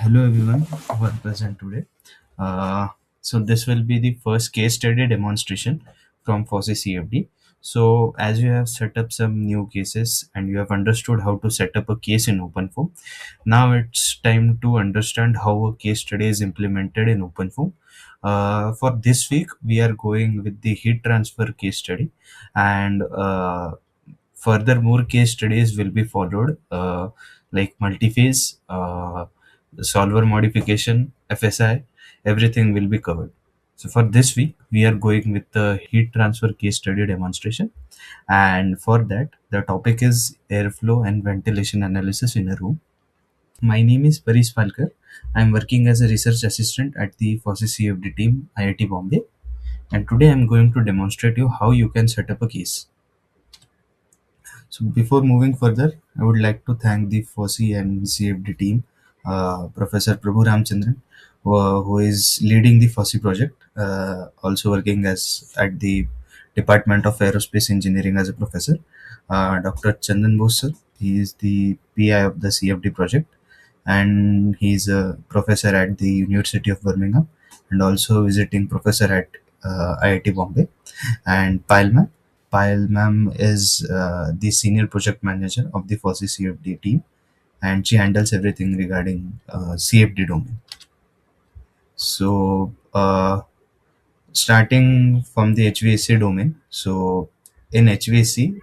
Hello everyone who are present today. Uh, so this will be the first case study demonstration from FOSSEE CFD. So as you have set up some new cases and you have understood how to set up a case in OpenFOAM, now it's time to understand how a case study is implemented in OpenFOAM. For this week, we are going with the heat transfer case study, and further more case studies will be followed, like multi-phase, solver modification, FSI, everything will be covered. So for this week, we are going with the heat transfer case study demonstration. And for that, the topic is airflow and ventilation analysis in a room. My name is Paris Falkar. I'm working as a research assistant at the FOSSEE CFD team, IIT Bombay. And today I'm going to demonstrate you how you can set up a case. So before moving further, I would like to thank the FOSSEE and CFD team, Professor Prabhu Ramchandran, who is leading the FOSSEE project, also working as at the Department of Aerospace Engineering as a professor. Dr. Chandan Bose, sir, he is the PI of the CFD project, and he is a professor at the University of Birmingham, and also visiting professor at IIT Bombay. And Payal ma'am is the senior project manager of the FOSSEE CFD team, and she handles everything regarding CFD domain. So, starting from the HVAC domain. So, in HVAC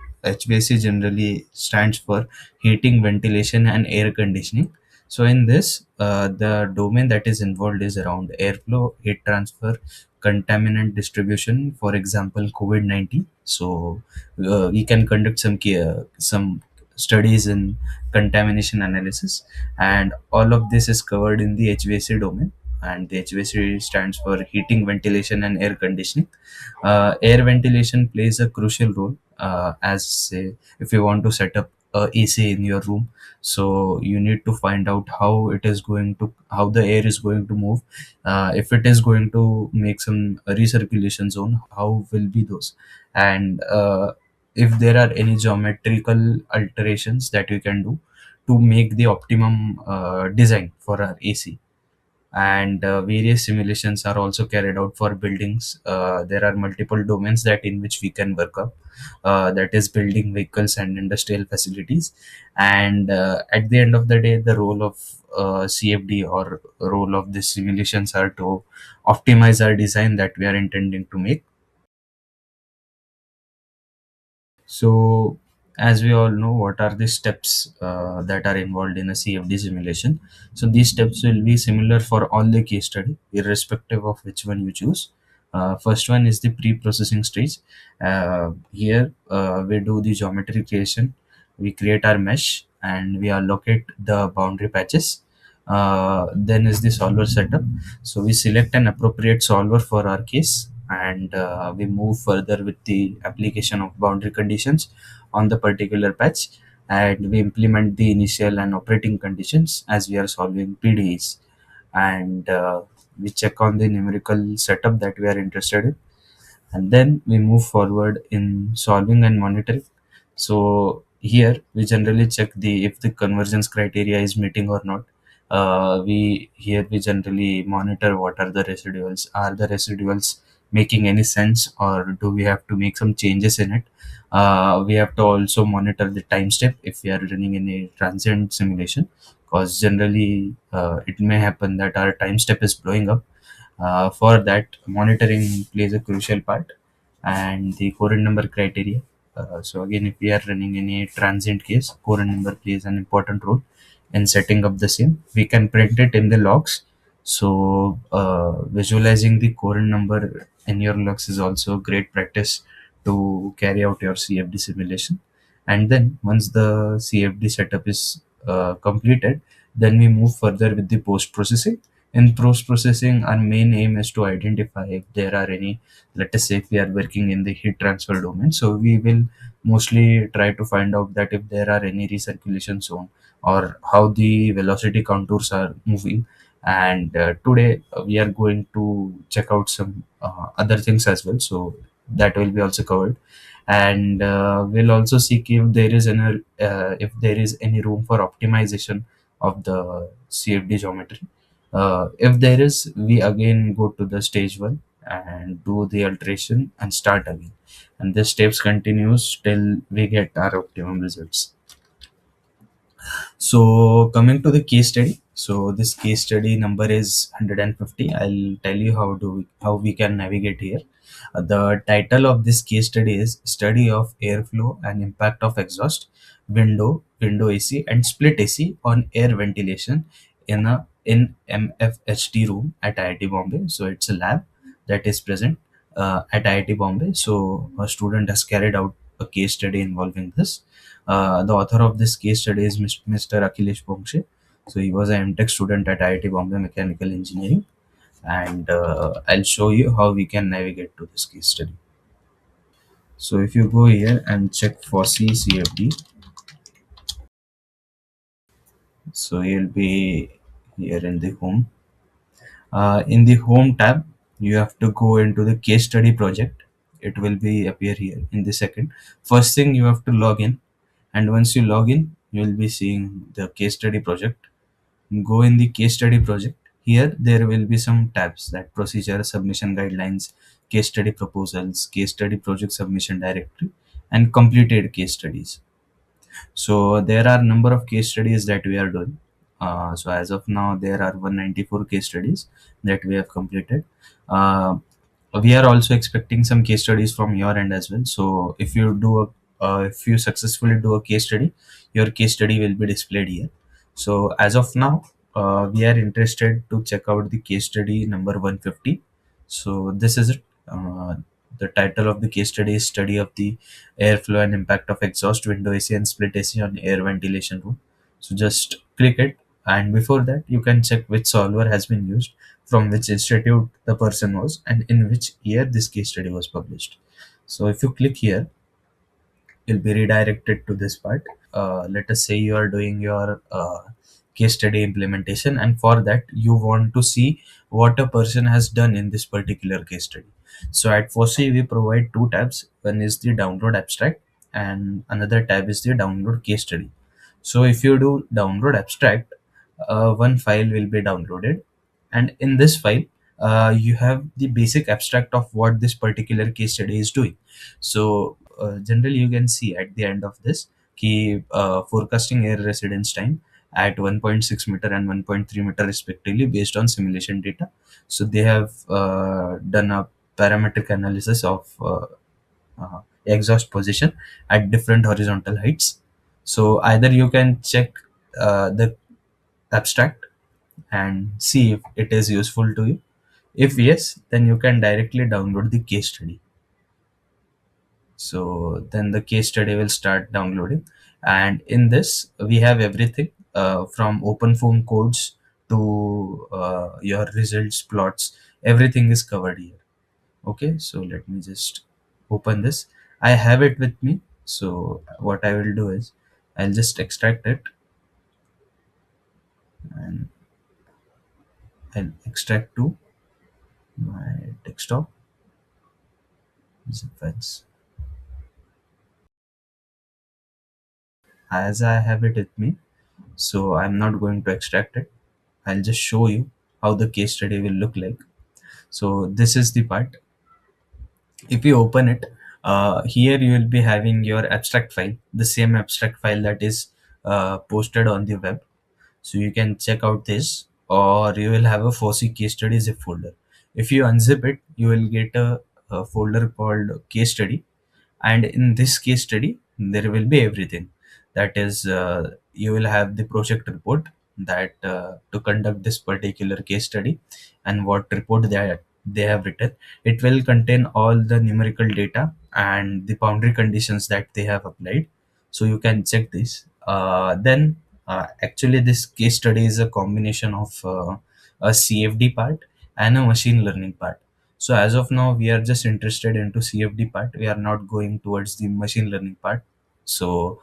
generally stands for heating, ventilation, and air conditioning. So, in this, the domain that is involved is around airflow, heat transfer, contaminant distribution. For example, COVID-19. So, we can conduct some studies in contamination analysis, and all of this is covered in the HVAC domain, and the HVAC stands for heating, ventilation, and air conditioning. Air ventilation plays a crucial role, as say if you want to set up a AC in your room, so you need to find out how the air is going to move. If it is going to make some recirculation zone, how will be those, and if there are any geometrical alterations that we can do to make the optimum design for our AC. And various simulations are also carried out for buildings. There are multiple domains that in which we can work up, that is building, vehicles, and industrial facilities. And at the end of the day, the role of CFD or role of the simulations are to optimize our design that we are intending to make. So, as we all know, what are the steps that are involved in a CFD simulation? So, these steps will be similar for all the case study, irrespective of which one you choose. First one is the pre-processing stage. Here, we do the geometry creation. We create our mesh and we allocate the boundary patches. Then is the solver setup. So we select an appropriate solver for our case, and we move further with the application of boundary conditions on the particular patch, and we implement the initial and operating conditions as we are solving PDEs, and we check on the numerical setup that we are interested in, and then we move forward in solving and monitoring. So here we generally check the if the convergence criteria is meeting or not. We generally monitor what are the residuals. Are the residuals making any sense, or do we have to make some changes in it? We have to also monitor the time step if we are running any transient simulation, because generally it may happen that our time step is blowing up. For that, monitoring plays a crucial part, and the current number criteria. So again, if we are running any transient case, current number plays an important role in setting up the same. We can print it in the logs. So visualizing the current number in your logs is also great practice to carry out your CFD simulation. And then once the CFD setup is completed, then we move further with the post processing. In post processing, our main aim is to identify if there are any, let us say if we are working in the heat transfer domain, so we will mostly try to find out that if there are any recirculation zone, or how the velocity contours are moving. And today we are going to check out some other things as well, so that will be also covered. And we'll also seek if there is any room for optimization of the CFD geometry. If there is, we again go to the stage one and do the alteration and start again. And this steps continues till we get our optimum results. So coming to the case study, so this case study number is 150. I'll tell you how we can navigate here. The title of this case study is Study of Airflow and Impact of Exhaust, Window AC, and Split AC on Air Ventilation in MFHT room at IIT Bombay. So it's a lab that is present at IIT Bombay. So a student has carried out a case study involving this. The author of this case study is Mr. Akhilesh Pomshe. So he was an MTech student at IIT Bombay Mechanical Engineering, and I'll show you how we can navigate to this case study. So if you go here and check FOSSEE CFD, so you'll be here in the home. In the home tab, you have to go into the case study project. It will be appear here in the second. First thing, you have to log in, and once you log in, you will be seeing the case study project. Go in the case study project. Here there will be some tabs, that procedure, submission guidelines, case study proposals, case study project submission directory, and completed case studies. So there are number of case studies that we are doing. So as of now, there are 194 case studies that we have completed. Uh, we are also expecting some case studies from your end as well. So if you successfully do a case study, your case study will be displayed here. So as of now, we are interested to check out the case study number 150. So this is it. The title of the case study is Study of the Airflow and Impact of Exhaust, Window AC, and Split AC on Air Ventilation Room. So just click it, and before that, you can check which solver has been used, from which institute the person was, and in which year this case study was published. So if you click here, you'll be redirected to this part. Let us say you are doing your case study implementation, and for that you want to see what a person has done in this particular case study. So at FOSSEE we provide two tabs. One is the download abstract, and another tab is the download case study. So if you do download abstract, one file will be downloaded, and in this file you have the basic abstract of what this particular case study is doing. So generally you can see at the end of this key, forecasting air residence time at 1.6 meter and 1.3 meter respectively based on simulation data. So they have done a parametric analysis of exhaust position at different horizontal heights. So either you can check the abstract and see if it is useful to you. If yes, then you can directly download the case study. So then the case study will start downloading, and in this we have everything from open form codes to your results plots. Everything is covered here. Okay, so let me just open this. I have it with me. So what I will do is I'll just extract it, and I'll extract to my desktop zip files. As I have it with me, so I'm not going to extract it. I'll just show you how the case study will look like. So this is the part. If you open it, here you will be having your abstract file, the same abstract file that is posted on the web. So you can check out this, or you will have a FOSSEE case study zip folder. If you unzip it, you will get a folder called case study, and in this case study there will be everything. That is, you will have the project report that to conduct this particular case study, and what report they have written. It will contain all the numerical data and the boundary conditions that they have applied. So you can check this. Then actually this case study is a combination of a CFD part and a machine learning part. So as of now, we are just interested into CFD part. We are not going towards the machine learning part. So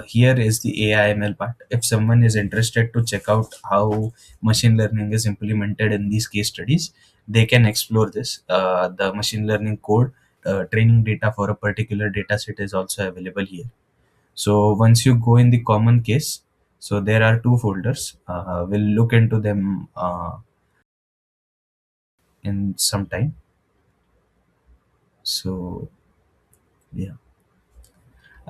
here is the AI/ML part. If someone is interested to check out how machine learning is implemented in these case studies, they can explore this. The machine learning code, training data for a particular data set is also available here. So once you go in the common case, So there are two folders. We'll look into them in some time. So yeah,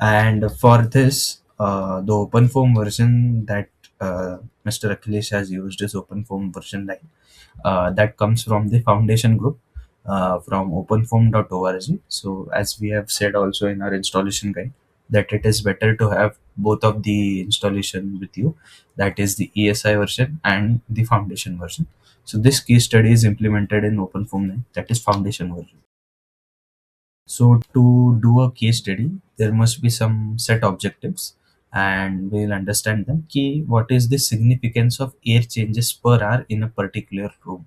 and for this, the open form version that Mr. Akhilesh has used is open form version 9. That comes from the foundation group from openform.org. So as we have said also in our installation guide, that it is better to have both of the installation with you, that is the ESI version and the foundation version. So this case study is implemented in openform 9, that is foundation version. So to do a case study, there must be some set objectives, and we'll understand them. Key, what is the significance of air changes per hour in a particular room?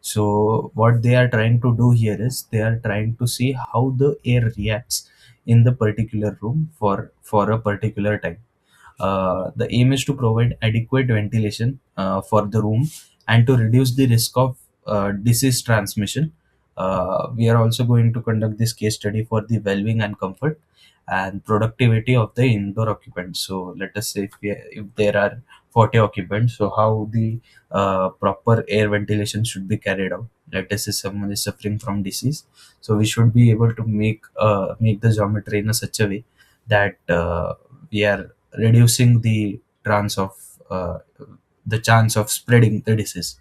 So what they are trying to do here is they are trying to see how the air reacts in the particular room for a particular time. The aim is to provide adequate ventilation for the room and to reduce the risk of disease transmission. We are also going to conduct this case study for the well-being and comfort and productivity of the indoor occupants. So let us say if there are 40 occupants, so how the proper air ventilation should be carried out. Let us say someone is suffering from disease, so we should be able to make the geometry in a such a way that we are reducing the chance of spreading the disease.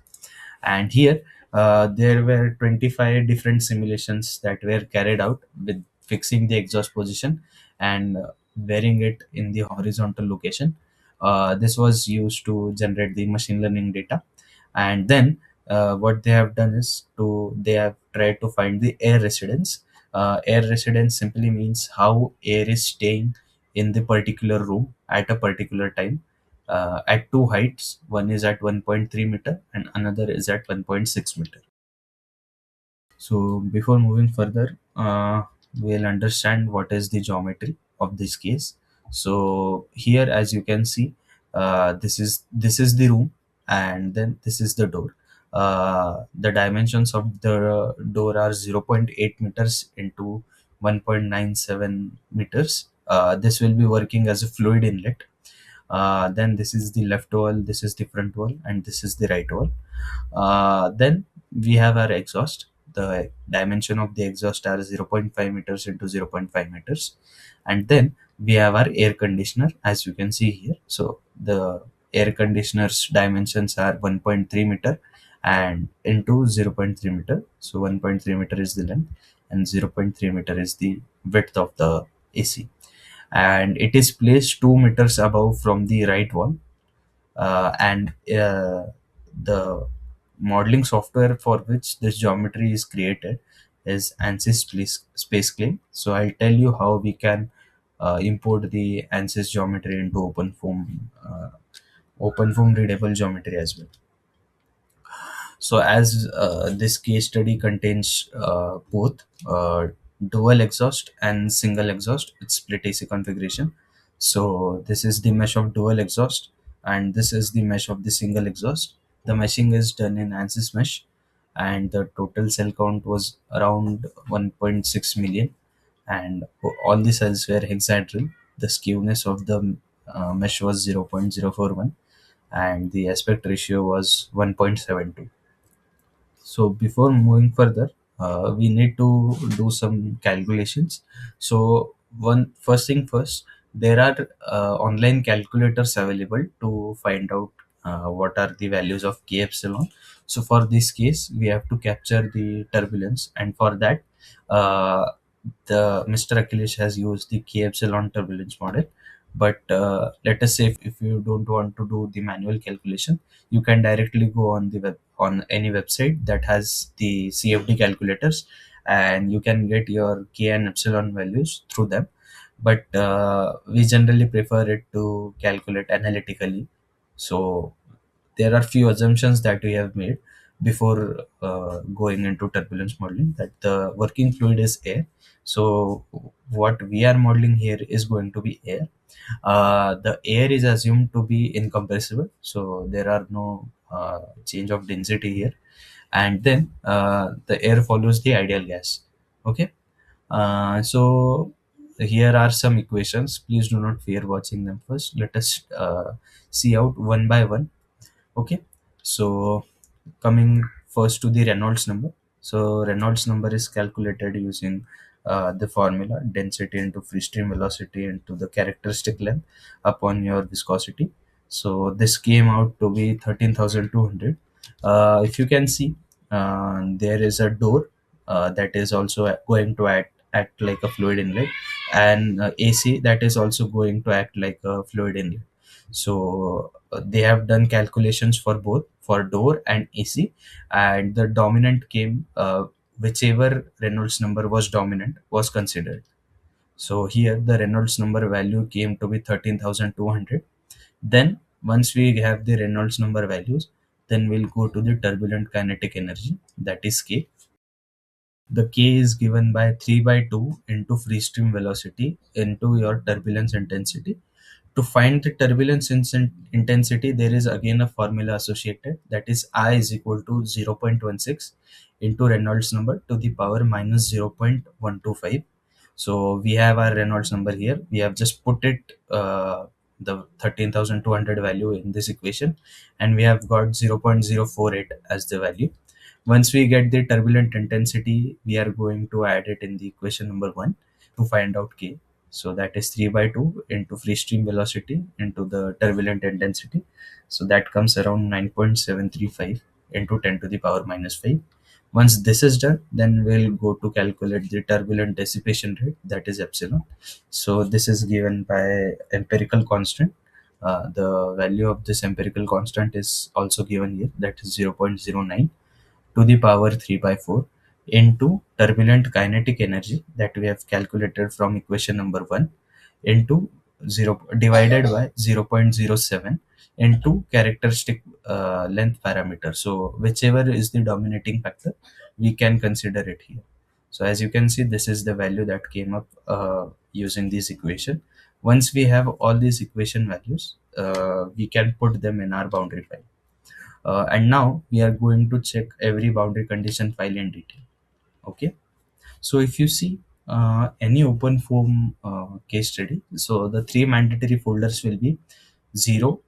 And here there were 25 different simulations that were carried out with fixing the exhaust position and wearing it in the horizontal location. This was used to generate the machine learning data. And then what they have done is they have tried to find the air residence. Air residence simply means how air is staying in the particular room at a particular time at two heights. One is at 1.3 meter and another is at 1.6 meter. So before moving further, we'll understand what is the geometry of this case. So here, as you can see, this is the room, and then this is the door. The dimensions of the door are 0.8 meters into 1.97 meters. This will be working as a fluid inlet. Then this is the left wall, this is the front wall, and this is the right wall. Then we have our exhaust. The dimension of the exhaust are 0.5 meters into 0.5 meters. And then we have our air conditioner, as you can see here. So the air conditioner's dimensions are 1.3 meter and into 0.3 meter. So 1.3 meter is the length and 0.3 meter is the width of the AC, and it is placed 2 meters above from the right wall. And the modeling software for which this geometry is created is ANSYS space claim. So I'll tell you how we can import the ANSYS geometry into open form readable geometry as well. So as this case study contains both dual exhaust and single exhaust, it's split AC configuration. So this is the mesh of dual exhaust and this is the mesh of the single exhaust. The meshing is done in ANSYS mesh, and the total cell count was around 1.6 million, and all the cells were hexadrill. The skewness of the mesh was 0.041 and the aspect ratio was 1.72. So before moving further, we need to do some calculations. So one first thing first, there are online calculators available to find out what are the values of k epsilon. So for this case, we have to capture the turbulence, and for that, uh, the Mr. Achilles has used the k epsilon turbulence model. But let us say if you don't want to do the manual calculation, you can directly go on the web on any website that has the CFD calculators, and you can get your k and epsilon values through them. But we generally prefer it to calculate analytically. So there are few assumptions that we have made before going into turbulence modeling, that the working fluid is air. So what we are modeling here is going to be air. The air is assumed to be incompressible, so there are no change of density here. And then the air follows the ideal gas. Okay. So here are some equations. Please do not fear watching them first. Let us see out one by one. Okay, so coming first to the Reynolds number. So Reynolds number is calculated using the formula density into free stream velocity into the characteristic length upon your viscosity. So this came out to be 13,200. If you can see, there is a door that is also going to act like a fluid inlet, and AC that is also going to act like a fluid inlet. So they have done calculations for both, for door and AC, and the dominant came, whichever Reynolds number was dominant was considered. So here the Reynolds number value came to be 13,200. Then once we have the Reynolds number values, then we'll go to the turbulent kinetic energy, that is K. The K is given by 3 by 2 into free stream velocity into your turbulence intensity. To find the turbulence intensity, there is again a formula associated, that is I is equal to 0.16 into Reynolds number to the power minus 0.125. So we have our Reynolds number here. We have just put it, the 13,200 value in this equation, and we have got 0.048 as the value. Once we get the turbulent intensity, we are going to add it in the equation number 1 to find out K. So that is 3 by 2 into free stream velocity into the turbulent intensity. So that comes around 9.735 into 10 to the power minus 5. Once this is done, then we'll go to calculate the turbulent dissipation rate, that is epsilon. So this is given by empirical constant. The value of this empirical constant is also given here, that is 0.09 to the power 3 by 4 into turbulent kinetic energy that we have calculated from equation number 1 into 0 divided by 0.07 into characteristic length parameter. So whichever is the dominating factor, we can consider it here. So as you can see, this is the value that came up using this equation. Once we have all these equation values, we can put them in our boundary file. And now we are going to check every boundary condition file in detail. Okay, so if you see any open form case study, so the three mandatory folders will be zero,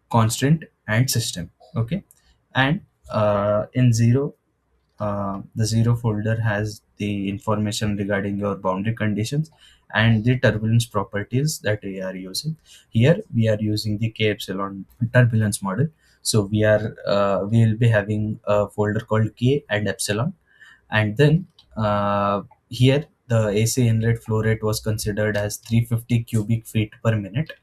constant, and system. Okay, and in zero, the zero folder has the information regarding your boundary conditions and the turbulence properties that we are using. Here we are using the K epsilon turbulence model. So we will be having a folder called K and epsilon, and then here the AC inlet flow rate was considered as 350 cubic feet per minute,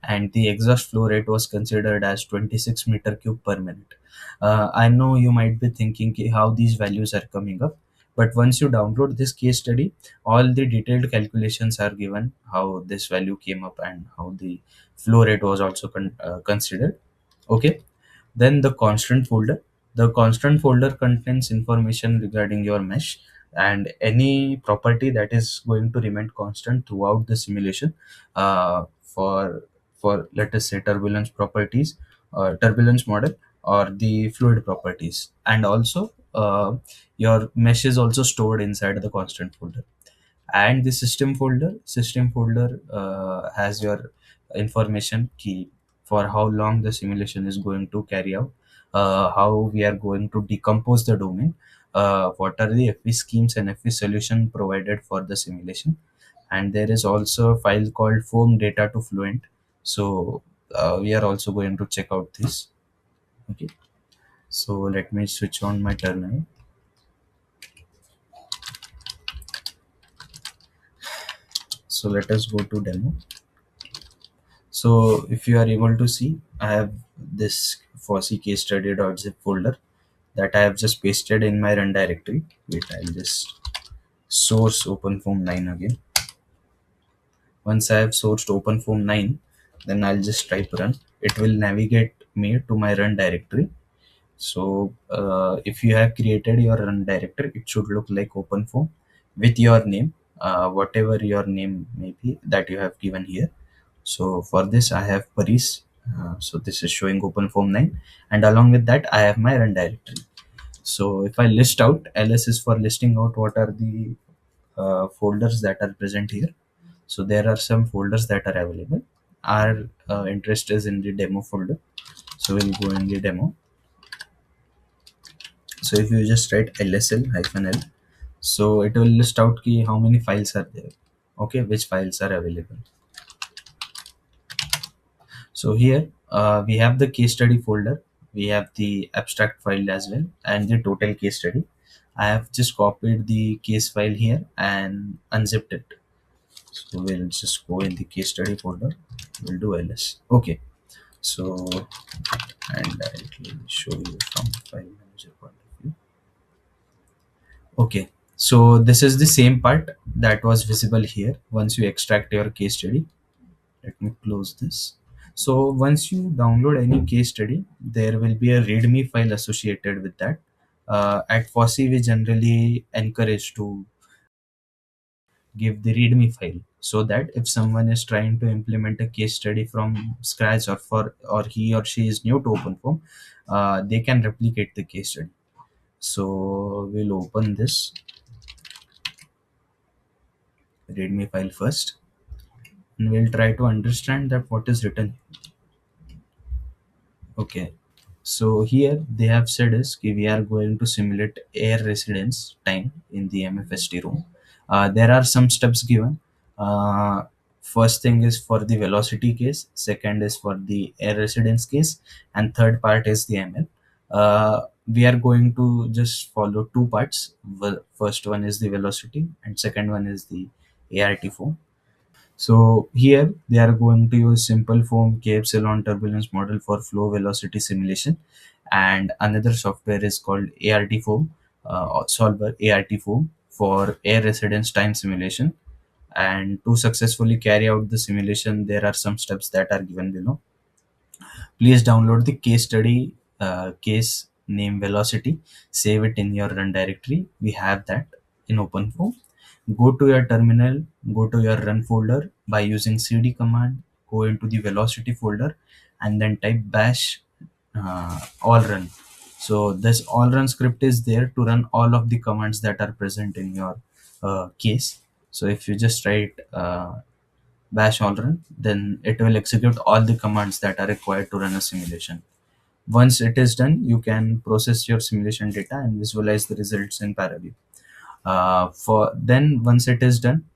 and the exhaust flow rate was considered as 26 meter cube per minute. I know you might be thinking, "Ki, how these values are coming up," but once you download this case study, all the detailed calculations are given, how this value came up and how the flow rate was also considered. Okay, then the constant folder. The constant folder contains information regarding your mesh and any property that is going to remain constant throughout the simulation, for let us say turbulence properties or turbulence model or the fluid properties, and also your mesh is also stored inside the constant folder. And the system folder has your information key for how long the simulation is going to carry out, how we are going to decompose the domain, what are the FE schemes and FE solution provided for the simulation. And there is also a file called form data to fluent. So we are also going to check out this. Okay, so let me switch on my terminal. So let us go to demo. So if you are able to see, I have this FOSSEE case study.zip folder that I have just pasted in my run directory. Wait, I'll just source OpenFOAM 9 again. Once I have sourced OpenFOAM 9, then I'll just type run. It will navigate me to my run directory. So if you have created your run directory, it should look like OpenFOAM with your name, whatever your name may be that you have given here. So for this, I have Paris. So this is showing OpenFOAM 9, and along with that, I have my run directory. So if I list out, ls is for listing out what are the folders that are present here. So there are some folders that are available. Our interest is in the demo folder, so we'll go in the demo. So if you just write lsl hyphen l, so it will list out key how many files are there, okay, which files are available. So here we have the case study folder, we have the abstract file as well, and the total case study. I have just copied the case file here and unzipped it. So we'll just go in the case study folder, we'll do ls. Okay, so and I'll show you from file manager point of view. Okay, so this is the same part that was visible here once you extract your case study. Let me close this. So once you download any case study, there will be a README file associated with that. At FOSSEE, we generally encourage to give the README file so that if someone is trying to implement a case study from scratch, or he or she is new to OpenFOAM, they can replicate the case study. So we'll open this README file first, and we'll try to understand that what is written. Okay, so here they have said is ki we are going to simulate air residence time in the MFST room. There are some steps given. Uh, First thing is for the velocity case, second is for the air residence case, and third part is the ML. We are going to just follow two parts. First one is the velocity, and second one is the ART form. So here they are going to use simple foam K epsilon turbulence model for flow velocity simulation, and another software is called ART foam solver ART foam for air residence time simulation. And to successfully carry out the simulation, there are some steps that are given below. Please download the case study case name velocity, save it in your run directory. We have that in OpenFOAM. Go to your terminal, go to your run folder by using cd command, go into the velocity folder, and then type bash all run. So this all run script is there to run all of the commands that are present in your case. So if you just write bash all run, then it will execute all the commands that are required to run a simulation. Once it is done, you can process your simulation data and visualize the results in parallel. For then, once it is done,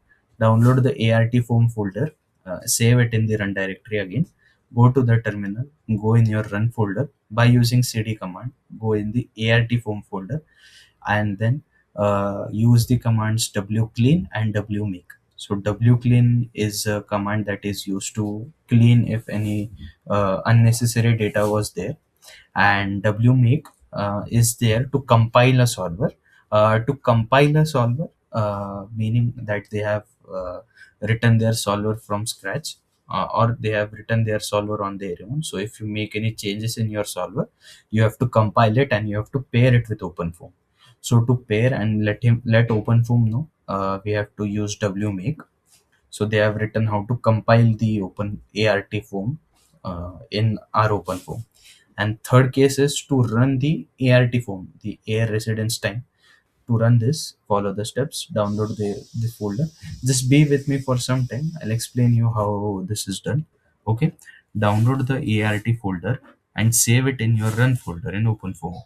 download the ART foam folder, save it in the run directory again. Go to the terminal, go in your run folder by using cd command. Go in the ART foam folder, and then use the commands wclean and wmake. So wclean is a command that is used to clean if any unnecessary data was there, and wmake is there to compile a solver. To compile a solver, meaning that they have written their solver from scratch, or they have written their solver on their own. So if you make any changes in your solver, you have to compile it and you have to pair it with OpenFOAM. So to pair and let OpenFOAM know, we have to use wmake. So they have written how to compile the open ART form in our OpenFOAM. And third case is to run the ART form, the air residence time. To run this, follow the steps, download the folder. Just be with me for some time. I'll explain you how this is done. Okay. Download the ART folder and save it in your run folder in OpenFOAM.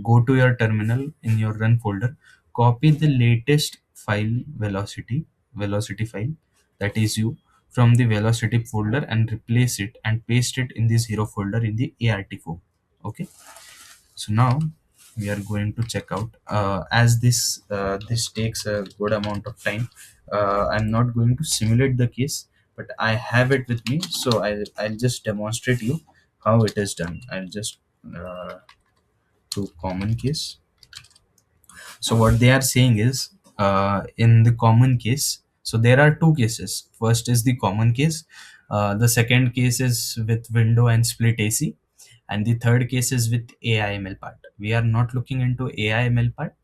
Go to your terminal in your run folder, copy the latest file velocity file, that is you, from the velocity folder and replace it and paste it in the zero folder in the ART form. Okay, so now we are going to check out, as this takes a good amount of time. I'm not going to simulate the case, but I have it with me, so I'll just demonstrate you how it is done. I'll just do common case. So what they are saying is, in the common case, so there are two cases. First is the common case. The second case is with window and split AC, and the third case is with AIML part. We are not looking into AIML part.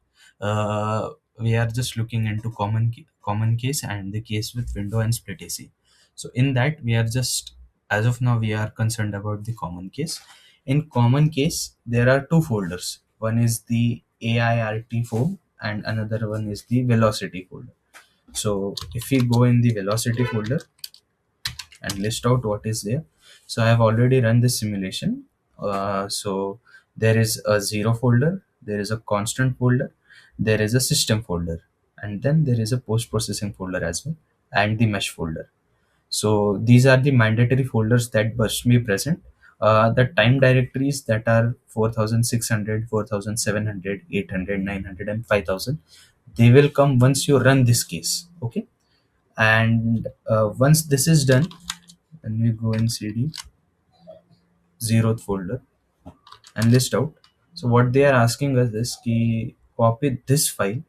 We are just looking into common case and the case with window and split AC. So in that, we are just, as of now, we are concerned about the common case. In common case, there are two folders. One is the AIRT form and another one is the velocity folder. So if we go in the velocity folder and list out what is there, so I have already run this simulation. So there is a zero folder, there is a constant folder, there is a system folder, and then there is a post processing folder as well, and the mesh folder. So these are the mandatory folders that must be present. The time directories that are 4600, 4700, 800, 900, and 5000, they will come once you run this case. Okay. And once this is done, then we go in cd zeroth folder and list out. So what they are asking us is ki copy this file,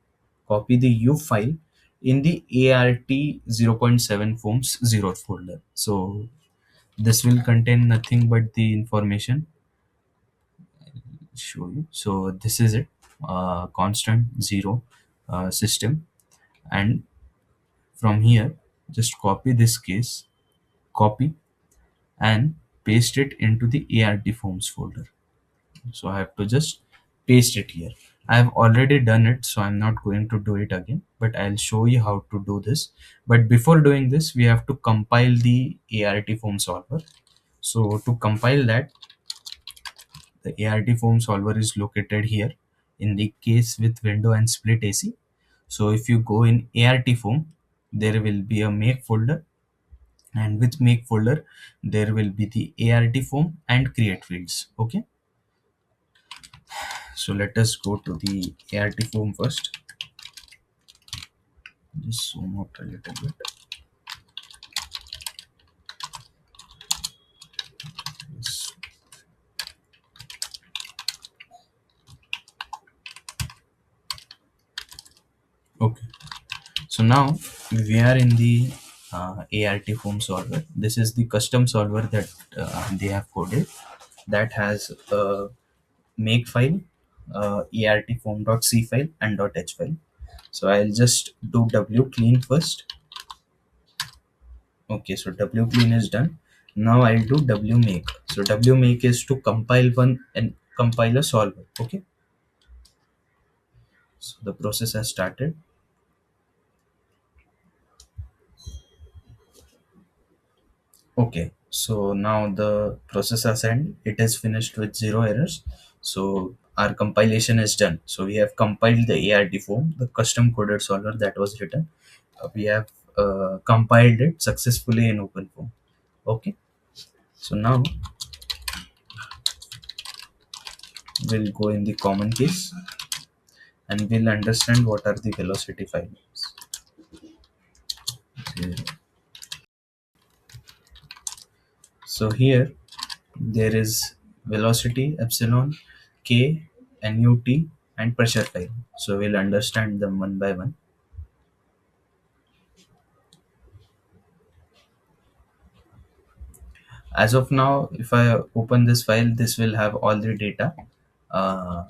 copy the U file in the ART 0.7 forms zeroth folder. So this will contain nothing but the information. Show you. So this is it. Constant zero system, and from here just copy this case, copy and paste it into the ART forms folder. So I have to just paste it here. I have already done it, so I'm not going to do it again, but I'll show you how to do this. But before doing this, we have to compile the ART form solver. So to compile that, the ART form solver is located here in the case with window and split AC. So if you go in ART form, there will be a make folder, and with make folder there will be the ART form and create fields. Okay, so let us go to the ART form first. Just zoom out a little bit. Yes. Okay, so now we are in the ART form solver. This is the custom solver that they have coded, that has a make file, ART form.c file and .h file. So I'll just do w clean first. Okay, so w clean is done. Now I'll do w make. So w make is to compile one and compile a solver. Okay, so the process has started. Okay, so now the process has ended. It is finished with zero errors. So our compilation is done. So we have compiled the ART form, the custom coded solver that was written. We have compiled it successfully in OpenFOAM. Okay, so now we'll go in the common case and we'll understand what are the velocity files. Okay. So here there is velocity, epsilon, k, nut, and pressure file. So we'll understand them one by one. As of now, if I open this file, this will have all the data, uh,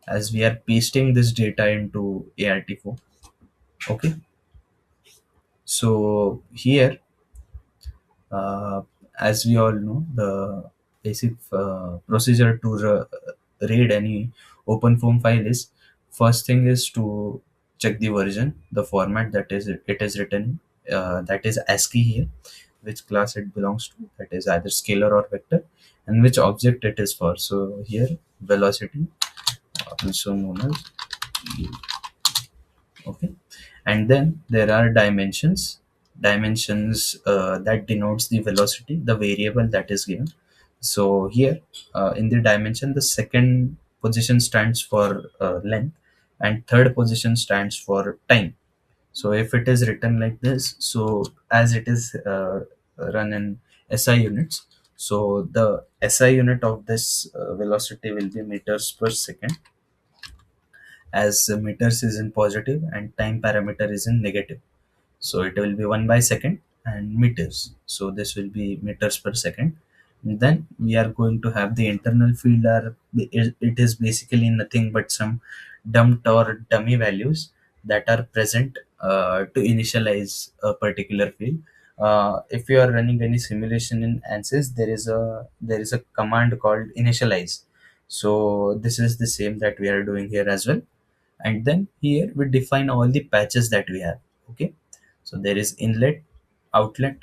as we are pasting this data into ART4. Okay, so here, uh, as we all know, the basic procedure to read any open form file is, first thing is to check the version, the format that is it is written in, that is ASCII here, which class it belongs to, that is either scalar or vector, and which object it is for. So here velocity, also known as u. Okay, and then there are dimensions that denotes the velocity, the variable that is given. So here, in the dimension, the second position stands for length, and third position stands for time. So if it is written like this, so as it is run in SI units, so the SI unit of this velocity will be meters per second, as meters is in positive and time parameter is in negative. So it will be 1 by second and meters. So this will be meters per second. And then we are going to have the internal field are, it is basically nothing but some dumped or dummy values that are present to initialize a particular field. If you are running any simulation in ANSYS, there is a command called initialize. So this is the same that we are doing here as well. And then here we define all the patches that we have. Okay, So there is inlet, outlet,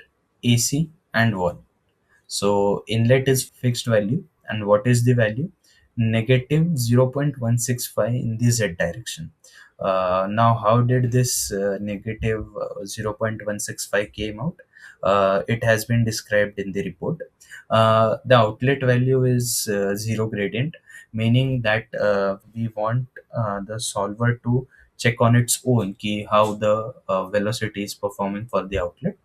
AC, and wall. So inlet is fixed value, and what is the value? Negative 0.165 in the z direction. Now, how did this negative 0.165 came out? It has been described in the report. The outlet value is zero gradient, meaning that we want the solver to check on its own key how the velocity is performing for the outlet.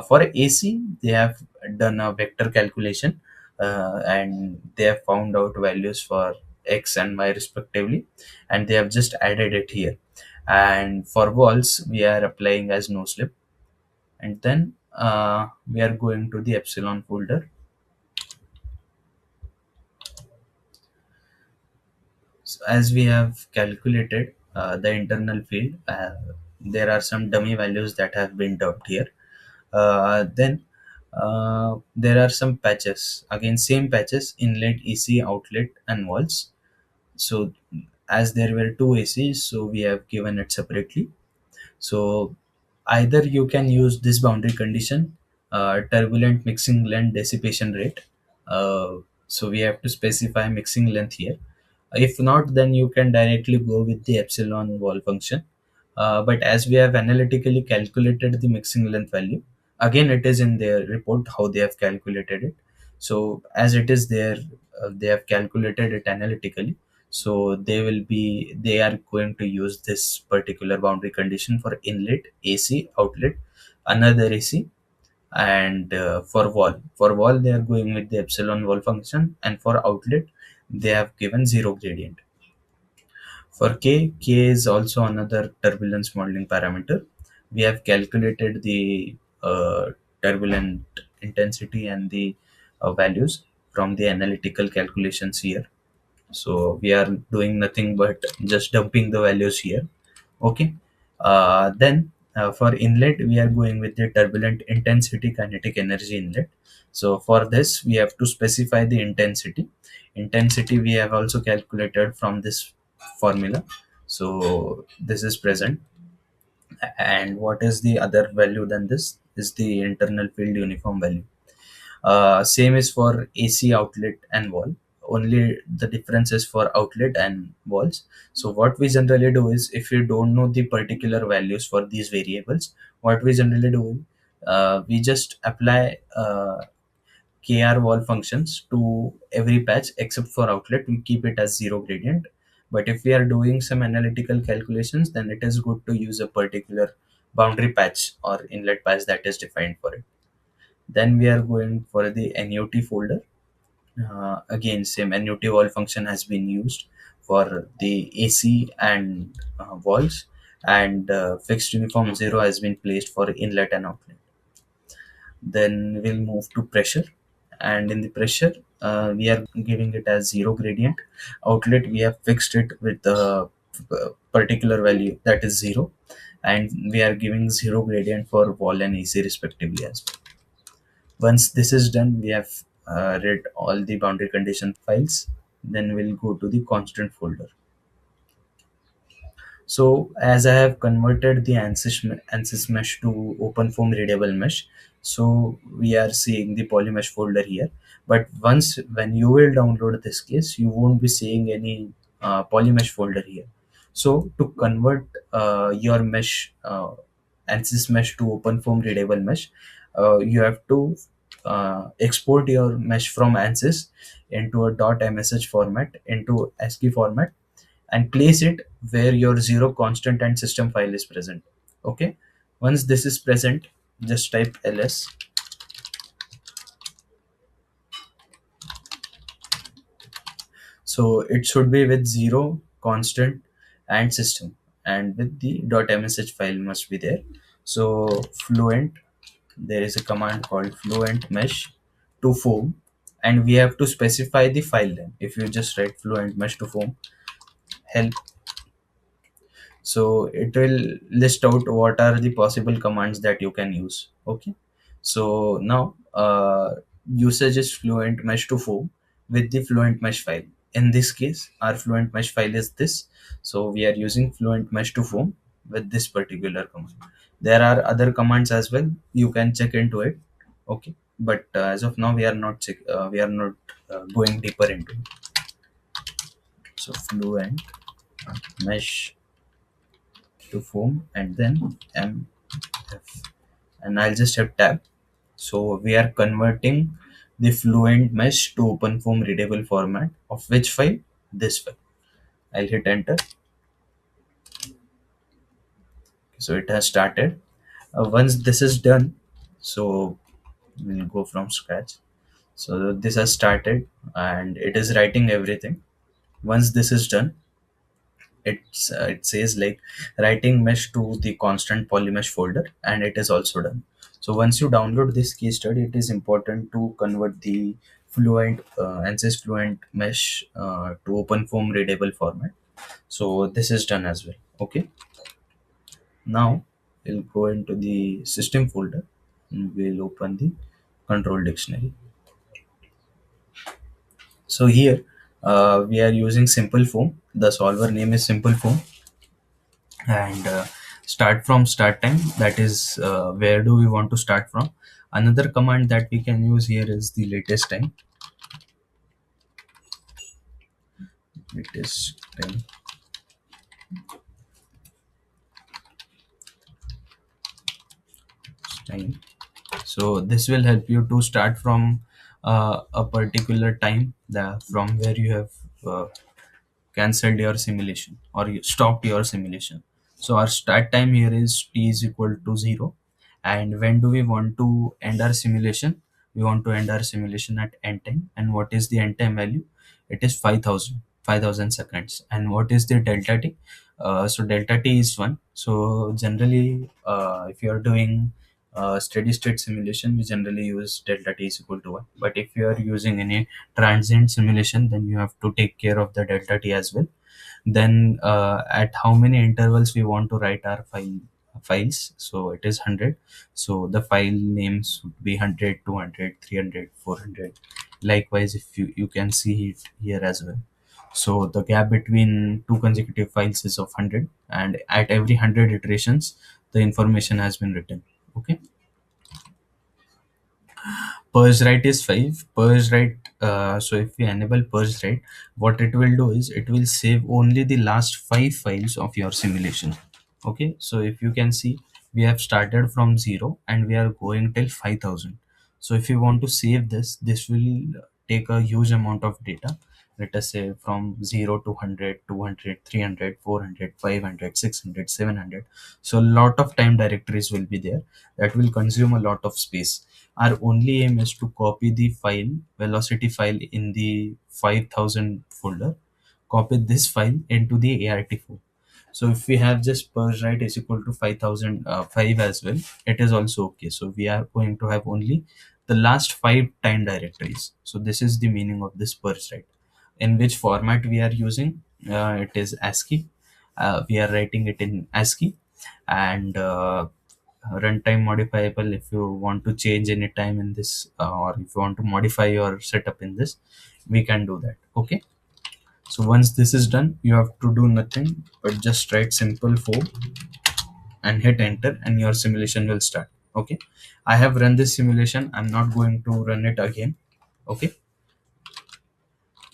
For AC, they have done a vector calculation, and they have found out values for x and y respectively, and they have just added it here. And for walls, we are applying as no slip, and then we are going to the epsilon folder. So as we have calculated the internal field, there are some dummy values that have been dumped here. Then there are some patches. Again, same patches: inlet, EC, outlet, and walls. So as there were two ACs, so we have given it separately. So either you can use this boundary condition, turbulent mixing length dissipation rate. So we have to specify mixing length here. If not, then you can directly go with the epsilon wall function. But as we have analytically calculated the mixing length value, again it is in their report how they have calculated it. So as it is there, they have calculated it analytically. So they are going to use this particular boundary condition for inlet, AC, outlet, another AC, and for wall they are going with the epsilon wall function, and for outlet they have given zero gradient. For K is also another turbulence modeling parameter. We have calculated the turbulent intensity and the values from the analytical calculations here. So we are doing nothing but just dumping the values here. Okay. Then for inlet, we are going with the turbulent intensity kinetic energy inlet. So for this, we have to specify the intensity. Intensity we have also calculated from this formula. So this is present. And what is the other value than this? Is the internal field uniform value. Same is for AC outlet and wall. Only the difference is for outlet and walls. So what we generally do is, if you don't know the particular values for these variables, what we generally do, we just apply kr wall functions to every patch except for outlet. We keep it as zero gradient. But if we are doing some analytical calculations, then it is good to use a particular boundary patch or inlet patch that is defined for it. Then we are going for the NUT folder. Again, same NUT wall function has been used for the AC and walls, and fixed uniform zero has been placed for inlet and outlet. Then we'll move to pressure, and in the pressure, we are giving it as zero gradient. Outlet, we have fixed it with a particular value that is zero, and we are giving zero gradient for wall and AC respectively as well. Once this is done, we have read all the boundary condition files. Then we'll go to the constant folder. So as I have converted the ANSYS mesh to OpenFOAM readable mesh, so we are seeing the polymesh folder here. But once when you will download this case, you won't be seeing any polymesh folder here. So to convert your mesh ANSYS mesh to OpenFOAM readable mesh, you have to export your mesh from ANSYS into a .msh format, into ASCII format, and place it where your zero constant and system file is present. Okay. Once this is present, just type ls. So it should be with zero constant and system, and with the .msh file must be there. So fluent, there is a command called fluent mesh to foam, and we have to specify the file name. If you just write fluent mesh to foam help, so it will list out what are the possible commands that you can use. Okay. So now usage is fluent mesh to foam with the fluent mesh file. In this case, our fluent mesh file is this, so we are using fluent mesh to foam with this particular command. There are other commands as well, you can check into it. Okay, but as of now we are not going deeper into it. So fluent mesh to foam, and then mf, and I'll just hit tab. So we are converting the fluent mesh to open form readable format of which file? This file. I'll hit enter. So it has started. Once this is done, so we'll go from scratch. So this has started and it is writing everything. Once this is done, it says like writing mesh to the constant polymesh folder, and it is also done. So once you download this case study, it is important to convert the fluent ANSYS fluent mesh to open form readable format. So this is done as well. Okay, now we'll go into the system folder and we'll open the control dictionary. So here we are using simple form. The solver name is simple form, and start from start time, that is where do we want to start from. Another command that we can use here is the latest time. So this will help you to start from a particular time, from where you have cancelled your simulation or you stopped your simulation. So our start time here is t is equal to 0. And when do we want to end our simulation? We want to end our simulation at end time. And what is the end time value? It is 5,000 seconds. And what is the delta t? So delta t is 1. So generally, if you are doing steady state simulation, we generally use delta t is equal to 1. But if you are using any transient simulation, then you have to take care of the delta t as well. Then at how many intervals we want to write our files, so it is 100. So the file names would be 100, 200, 300, 400. Likewise, if you can see it here as well. So the gap between two consecutive files is of 100, and at every 100 iterations the information has been written. Okay, purge write is 5. Purge write, so if we enable purge write, what it will do is it will save only the last 5 files of your simulation. Okay, so if you can see, we have started from 0 and we are going till 5,000. So if you want to save this will take a huge amount of data. Let us say from 0 to 100, 200, 300, 400, 500, 600, 700. So a lot of time directories will be there that will consume a lot of space. Our only aim is to copy the file, velocity file in the 5,000 folder, copy this file into the ART4. So if we have just purge write is equal to 5,005 as well, it is also okay. So we are going to have only the last 5 time directories. So this is the meaning of this purge write. In which format we are using? It is ASCII. We are writing it in ASCII, and runtime modifiable. If you want to change any time in this, or if you want to modify your setup in this, we can do that. Okay, so once this is done, you have to do nothing but just write simple form and hit enter, and your simulation will start. Okay, I have run this simulation, I'm not going to run it again. Okay,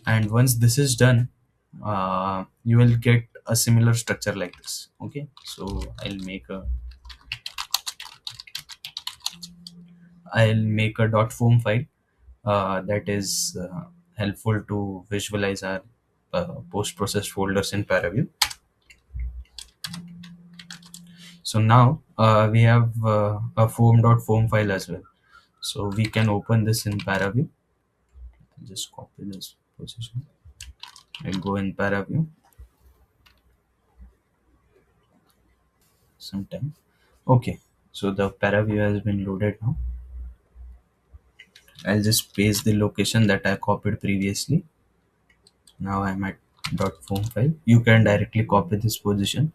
and once this is done, you will get a similar structure like this. Okay, so I'll make a dot form file that is helpful to visualize our post-processed folders in Paraview. So now we have a form.form file as well. So we can open this in Paraview. Just copy this position and go in Paraview sometime. Okay, so the Paraview has been loaded now. I'll just paste the location that I copied previously. Now I'm at .form file. You can directly copy this position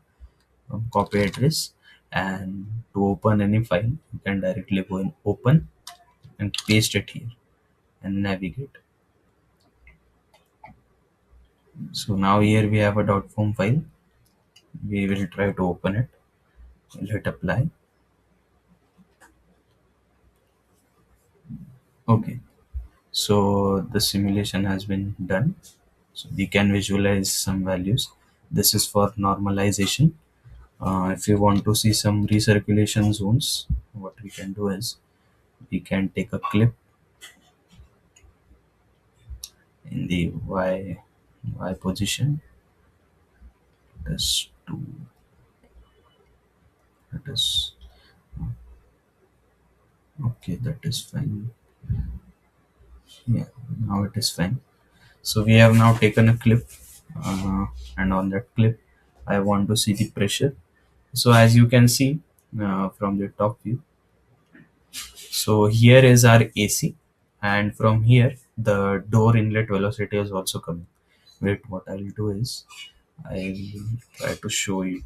from copy address, and to open any file you can directly go in open and paste it here and navigate. So now here we have a .form file. We will try to open it. We'll hit apply. Okay, so the simulation has been done. So we can visualize some values. This is for normalization. If you want to see some recirculation zones, what we can do is we can take a clip in the y position. This to that is okay. That is fine. Yeah, now it is fine. So we have now taken a clip, uh, and on that clip, I want to see the pressure. So as you can see from the top view, so here is our AC, and from here the door inlet velocity is also coming. Wait, what I'll do is I'll try to show you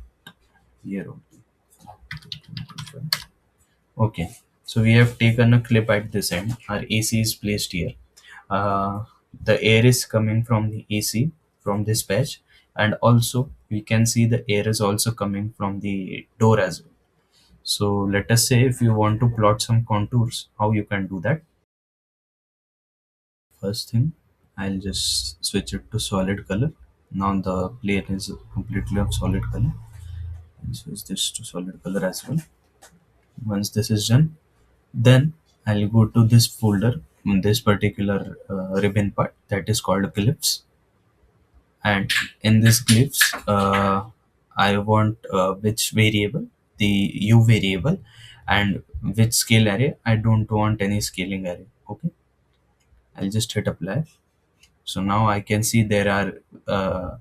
here. Okay, so we have taken a clip at this end. Our AC is placed here. The air is coming from the AC from this patch, and also we can see the air is also coming from the door as well. So let us say if you want to plot some contours, how you can do that. First thing, I'll just switch it to solid color. Now the plane is completely of solid color. I'll switch this to solid color as well. Once this is done, then I'll go to this folder, this particular ribbon part that is called glyphs. And in this glyphs, I want which variable, the u variable, and which scale array. I don't want any scaling array. Okay, I'll just hit apply. So now I can see there are the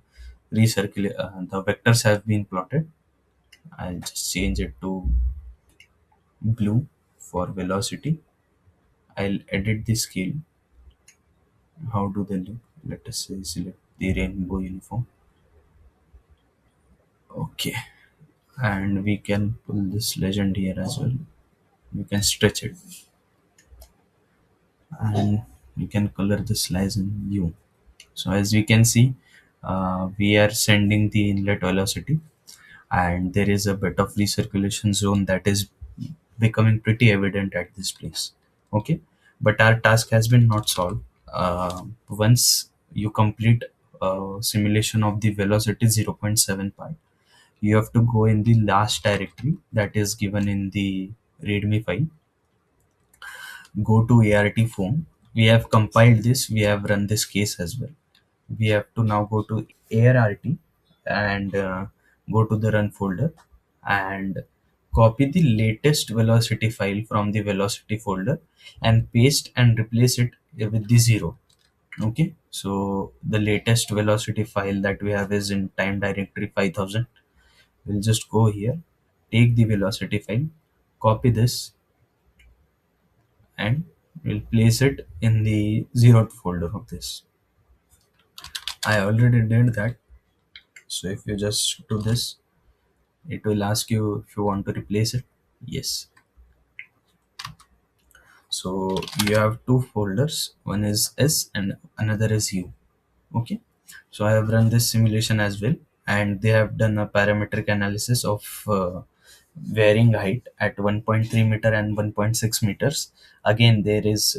vectors have been plotted. I'll just change it to blue for velocity. I'll edit the scale. How do they look? Let us say select the rainbow uniform. Okay, and we can pull this legend here as well. We can stretch it, and we can color the slice in hue. So as we can see, we are sending the inlet velocity, and there is a bit of recirculation zone that is becoming pretty evident at this place. Okay, but our task has been not solved. Once you complete simulation of the velocity 0.7 part, you have to go in the last directory that is given in the readme file. Go to art form. We have compiled this, we have run this case as well. We have to now go to ARRT and go to the run folder and copy the latest velocity file from the velocity folder and paste and replace it with the zero. Okay, so the latest velocity file that we have is in time directory 5000. We'll just go here, take the velocity file, copy this, and we'll place it in the zeroth folder of this. I already did that. So if you just do this, it will ask you if you want to replace it. Yes. So you have two folders. One is S and another is U. Okay. So I have run this simulation as well, and they have done a parametric analysis of varying height at 1.3 meter and 1.6 meters. Again, there is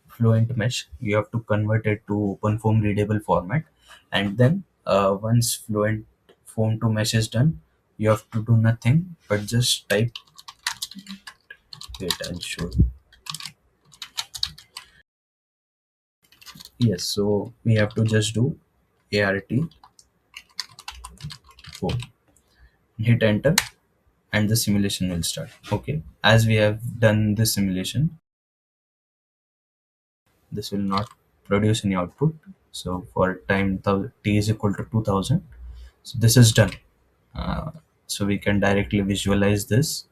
fluent mesh. You have to convert it to open form readable format, and then once fluent form to mesh is done, you have to do nothing but just type. Wait, I'll show you. Yes, so we have to just do ART form, hit enter, and the simulation will start. Okay, as we have done this simulation, this will not produce any output. So for time t is equal to 2000, so this is done. So we can directly visualize this,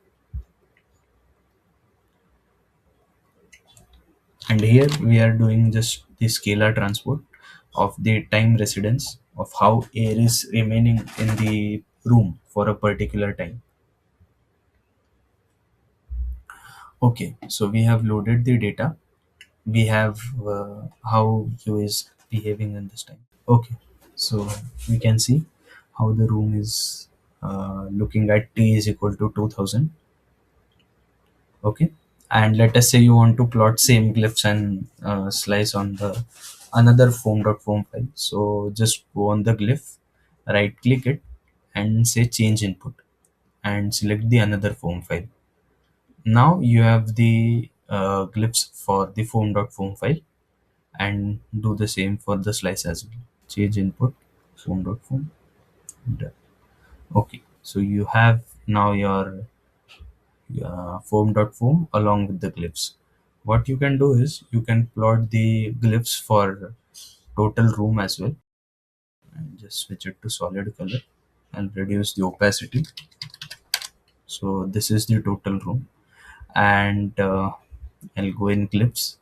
and here we are doing just the scalar transport of the time residence of how air is remaining in the room for a particular time. Okay, so we have loaded the data. We have how u is behaving in this time. Okay, so we can see how the room is looking at t is equal to 2000. Okay, And let us say you want to plot same glyphs and slice on the another form.form file. So just go on the glyph, right click it, and say change input, and select the another form file. Now you have the glyphs for the form.form file, and do the same for the slice as well. Change input, form.form. Done. Okay, so you have now your form.form along with the glyphs. What you can do is you can plot the glyphs for total room as well, and just switch it to solid color and reduce the opacity. So this is the total room, and I'll go in glyphs.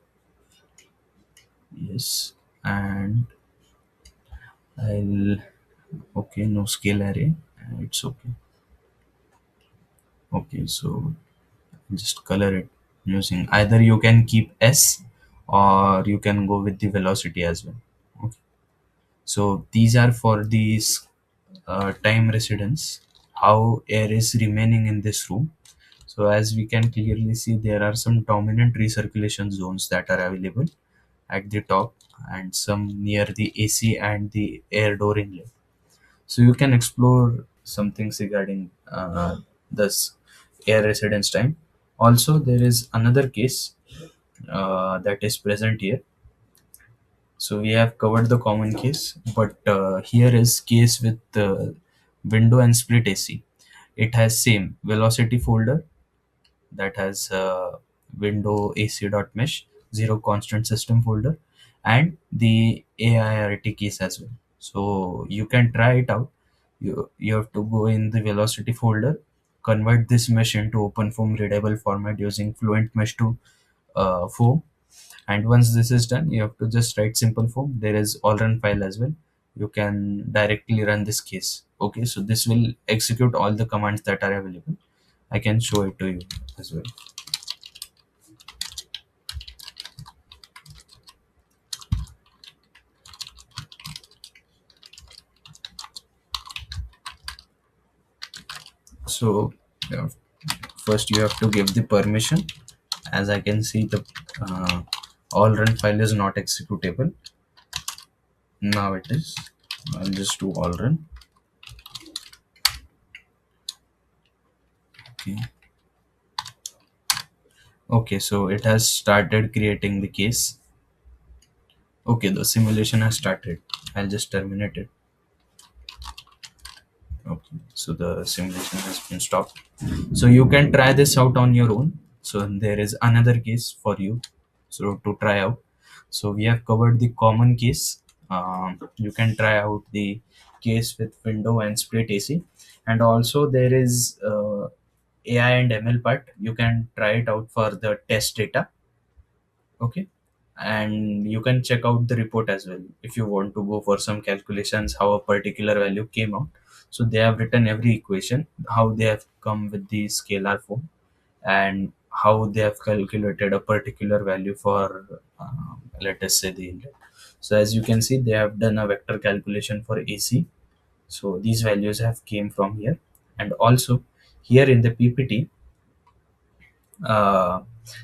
Yes, and I'll okay, no scale array. It's okay. Okay, so just color it using either you can keep S or you can go with the velocity as well. Okay. So these are for these time residence, how air is remaining in this room. So as we can clearly see, there are some dominant recirculation zones that are available at the top and some near the AC and the air door inlet. So you can explore some things regarding this air residence time. Also, there is another case that is present here. So we have covered the common case, but here is case with window and split AC. It has same velocity folder that has window AC.mesh, zero constant system folder, and the AIRT case as well. So you can try it out. You have to go in the velocity folder, convert this mesh into open form readable format using Fluent Mesh to form. And once this is done, you have to just write simple form. There is all run file as well. You can directly run this case. Okay, so this will execute all the commands that are available. I can show it to you as well. So uh, first you have to give the permission. As I can see, the uh, all run file is not executable. Now it is. I'll just do all run. Okay. Okay, so it has started creating the case. Okay, the simulation has started. I'll just terminate it. Okay, so the simulation has been stopped. So you can try this out on your own. So there is another case for you so to try out. So we have covered the common case. You can try out the case with window and split AC, and also there is AI and ML part. You can try it out for the test data. Okay, and you can check out the report as well if you want to go for some calculations how a particular value came out. So they have written every equation, how they have come with the scalar form, and how they have calculated a particular value for let us say the inlet. So as you can see, they have done a vector calculation for AC. So these values have came from here. And also here in the PPT, uh,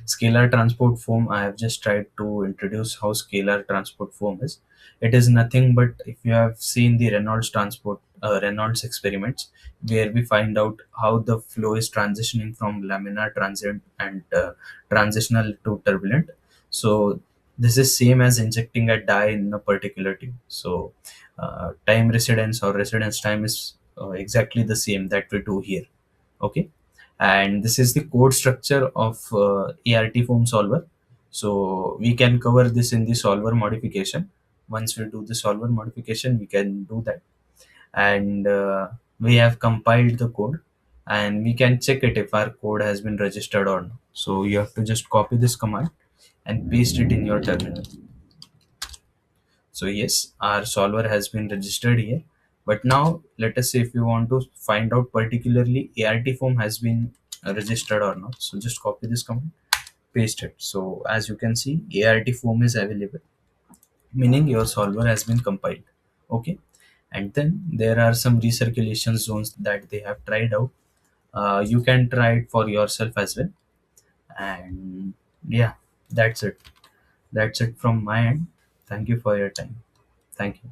scalar transport form, I have just tried to introduce how scalar transport form is. It is nothing but if you have seen the Reynolds experiments, where we find out how the flow is transitioning from laminar transient and transitional to turbulent. So this is same as injecting a dye in a particular tube. So time residence or residence time is exactly the same that we do here. Okay, and this is the code structure of ART form solver. So we can cover this in the solver modification. Once we do the solver modification, we can do that. And we have compiled the code, and we can check it if our code has been registered or not. So you have to just copy this command and paste it in your terminal. So yes, our solver has been registered here. But now let us say if you want to find out particularly ART form has been registered or not. So just copy this command, paste it. So as you can see, ART form is available, meaning your solver has been compiled. Okay. And then there are some recirculation zones that they have tried out. You can try it for yourself as well. And yeah, that's it. That's it from my end. Thank you for your time. Thank you.